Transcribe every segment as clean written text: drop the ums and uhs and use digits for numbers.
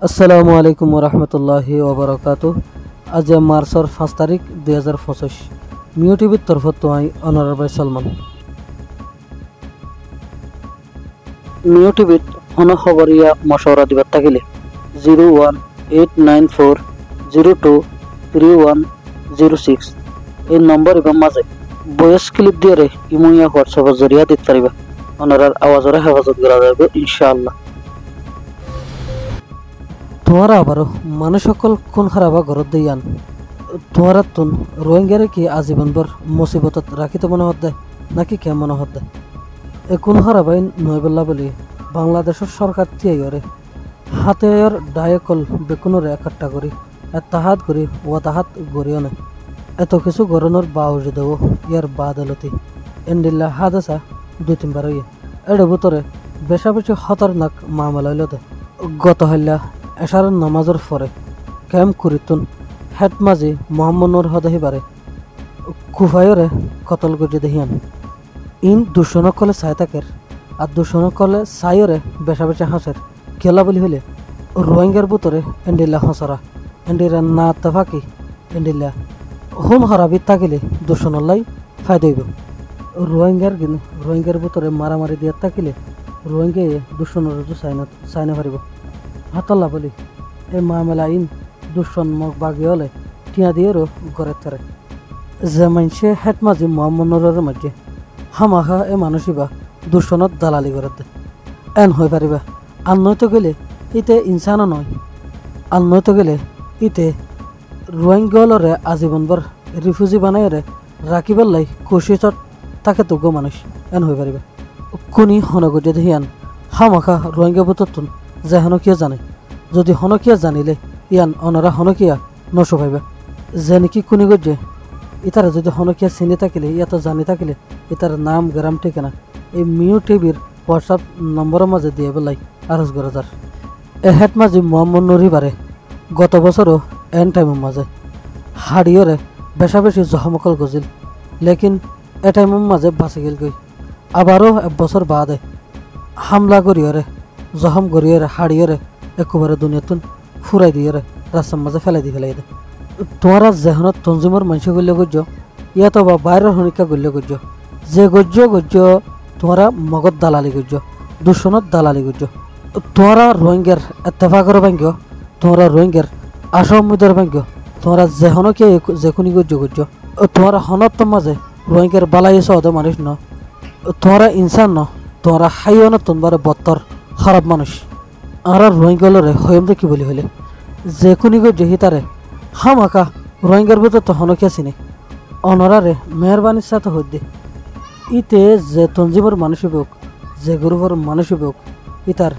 আসসালামু আলাইকুম রহমতুল্লাহি ওবরাকাতু। আজ মার্চর 5 তারিখ 2025 মিও টিভির তরফত তোয়াই অনার ভাই সলমান। মিও টিভিত হন খবরিয়া মশওরা দিবার থাকিলে 01892023106 এই নম্বর এবং মাঝে ভয়েস ক্লিপ দিয়ে ইমুইয়া হোয়াটসঅ্যাপের জরিয়া দিতে পারিবা। অনারার আওয়াজের হেফাজত করা যাবে ইনশাআল্লাহ। তোমারা আবারও মানুষ সকল কোন হারাবা ঘরত দিয়ান তোমারা তুন রোহিঙ্গারে কি আজীবনভর মুসিবতত রাখিতে মনে হদ্দে নাকি কে মনে হদ্দে এ কোন হারাবাই নয়বল্লা বলি বাংলাদেশের সরকার তিয়াইরে হাতে আয়র ডায়কল বেকুনরে একাট্টা করি তাহাত করি ও তাহাত গড়িও না এত কিছু গরনের বাউজি দেব ইয়ার বাদালতি এন্ডিল্লা হাদেসা 2-3 বার হইয়ে এর ভিতরে বেশা বেশি খতরনাক মামলা হইল দে গত হইলা এশার নামাজের পরে ক্যাম্প করিতুন হেড মাঝি মোহাম্মদ নুর হদহিবারে কুফায়রে কতল গজে দেহিয়ান ইন দুশনক কলে সায়তাকের আর দুশনক কলে সায়রে বেশা বেশা হাঁসের খেলা বলি হইলে রোহিঙ্গার ভিতরে এন্ডিল্লা হসরা এন্ডিরা না তাফাকি এন্ডিল্লা হুন হরাবি থাকিলে দুশনল্লাই ফায়দা হইব রোহিঙ্গার ভিতরে মারামারি দিয়া থাকিলে রোহিঙ্গা দুশনের চাইনা পারিব হাতল্লা বলি এই মামলা ইন দুশন মগ বাগি হলে টিয়া দিয়েরও গড়ে তারে যে মানুষে হেট মাঝি মোহাম্মদ নুরের মাঝে হামাহা এ মানুষইবা দুশনত দালালি করে দে এন হয়ে পারিবা আর নয়তো গেলে ইতে ইনসানও নয় আর নয়তো গেলে ইতে রোহিঙ্গলরে আজীবনভর রিফিউজি বানাইরে রাখিবার লাই কোশিশত তাকে তোগ্য মানুষ এন হয়ে পারিবা কোনি হনগজে দেহিয়ান হামাখা রোহিঙ্গা বুততুন যে হনকিয়া জানে যদি হনকিয়া জানিলে ইয়ান অনারা হনকিয়া নশো পাইবা যে নাকি কোনি গজ্জে ইতারা যদি হনকিয়া চিনি থাকিলে ইয়াতো জানি থাকিলে ইতার নাম গ্রাম ঠিকানা এই মিও টিভির হোয়াটসঅ্যাপ নম্বরের মাঝে দিয়ে বেলাই আরজ করা যার এ হেড মাঝি মোহাম্মদ নুরিবারে গত বছরও এন টাইমের মাঝে হাড়িয়রে বেশা বেশি জহমকল গজিল লেকিন এ টাইমের মাঝে বাঁচি গেল গই আবারও 1 বছর বাদে হামলা করিয়রে জহম গড়িয়ে হাড়িয়ে একেবারে দুনিয়াতুন ফুরাই দিয়ে রাস্তার মাঝে ফেলাই দি ফেলাই দে তোমারা যেহনত তঞ্জিমর মানুষ গল্য গজ্য ইয়াতো বা বাইরের হনিকা গল্য গজ্য যে গজ্য তোমারা মগত দালালি গজ্য দুশনত দালালি গজ্য তোমারা রোহিঙ্গার এত্তেফাকর ভাঙ্গ তোমরা রোহিঙ্গার আসামিদের ভাঙ্গ তোমরা যেহনকে যেখুনি গজ্য তোমারা হনত মাঝে রোহিঙ্গার বালাই সহদ মানুষ ন তোমরা ইনসান ন তোমরা হাইও না তোমরা বত্তর খারাপ মানুষ আর রোহিঙ্গলরে হয়মতে কি বলি হলে যে কোনিগো জহিতারে হামাকা রোহিঙ্গার ভিতর তো হনকিয়া চিনি অনরারে মেহরবানির সাথে হদ্দে ইতে যে তঞ্জিমর মানুষ হোক যে গ্রুপের মানুষ হোক ইতার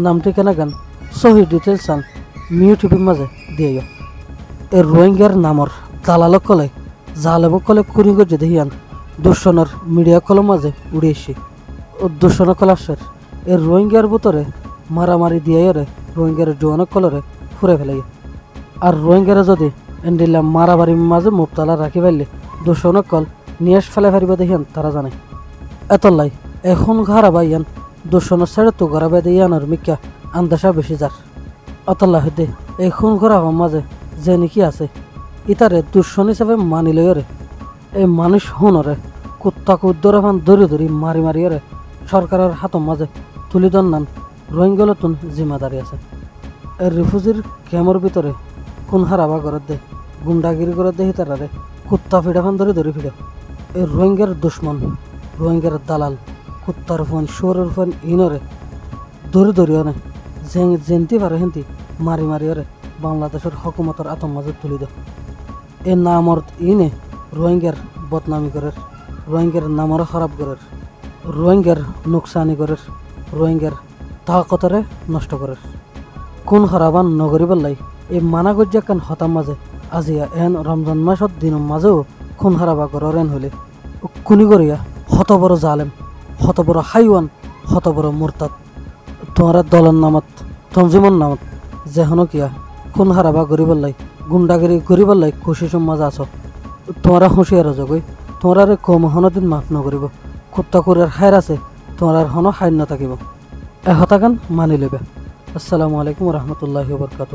নাম ঠিকানা গান সহি ডিটেলস আন মিও টিভির মাঝে দিয়ে এই রোহিঙ্গার নামর দালালক কলে জালেবক কলে কুনিগো যে দেহিয়ান দুঃসনের মিডিয়া কলের মাঝে উড়ে এসে দুঃসন কলাসের এর রোহিঙ্গার ভিতরে মারামারি দিয়ে রোহিঙ্গার জোয়ানক কলরে ফুরে ফেলাই আর রোহিঙ্গারা যদি এন্ডিল্লা মারামারির মাঝে মুবতলা রাখি পারলে দুশনক কল নিয়ে ফেলে ফেরিব দেখিয়ান তারা জানে এতলাই এখন ঘাড়াবা ইয়ান দুশনের সাইডে তো ঘরাবে ইয়ানোর মিকা আন্দাসা বেশি যার অতল্লা হইতে এখন ঘরাবার মাঝে যে নাকি আছে ইতারে দুশন হিসাবে মানি লইরে এই মানুষ হুনরে কুত্তা কুদ্দরে ফান ধরি মারি মারিয়রে সরকারের হাতের মাঝে তুলি দন্নান রোহিঙ্গলতুন জিম্মাদারি আছে এই রিফিউজির ক্যাম্পের ভিতরে কোন হারাবা ঘরত দে গুন্ডাগিরি করে দে হিতারে কুত্তা ফিডা ফান ধরি ফিডা এই রোহিঙ্গার দুশ্মন রোহিঙ্গার দালাল কুত্তার ফোন শোরের ফোন ইনরে ধরি অনে জেনতি পারে হেন্তি মারি অরে বাংলাদেশের হকুমতের আতম মাঝে তুলি দে এই নামর ইনে রোহিঙ্গার বদনামি করে রোহিঙ্গার নামর খারাপ করে রোহিঙ্গার নোকসানি করে রোহিঙ্গার তাকতরে নষ্ট করে কোন হারাবান নগরী বললাই এই মানা গজ্জাকান হতাম মাঝে আজিয়া এন রমজান মাসত দিনের মাঝেও খুন হারাবা গরেন হইলে কুনি করিয়া হত বড় জালেম হত বড় হাইওয়ান হত বড় মুরতাদ তোমারা দলের নামত তঞ্জিমর নামত যেহন কিয়া খুন হারাবা গরিবল্লাই গুন্ডাগিরি গরিবল্লাই কোশিসম মাঝে আছ তোমরা হুঁশিয়ার জগই তোমরা কম হনদিন মাফ নকরিব কুত্তা কুরিয়ার হাইর আছে তোমরা হন হাইর নাথাকিব এ হতাগান মানি লইবে আসসালামু আলাইকুম রহমতুল্লাহি বরকাত।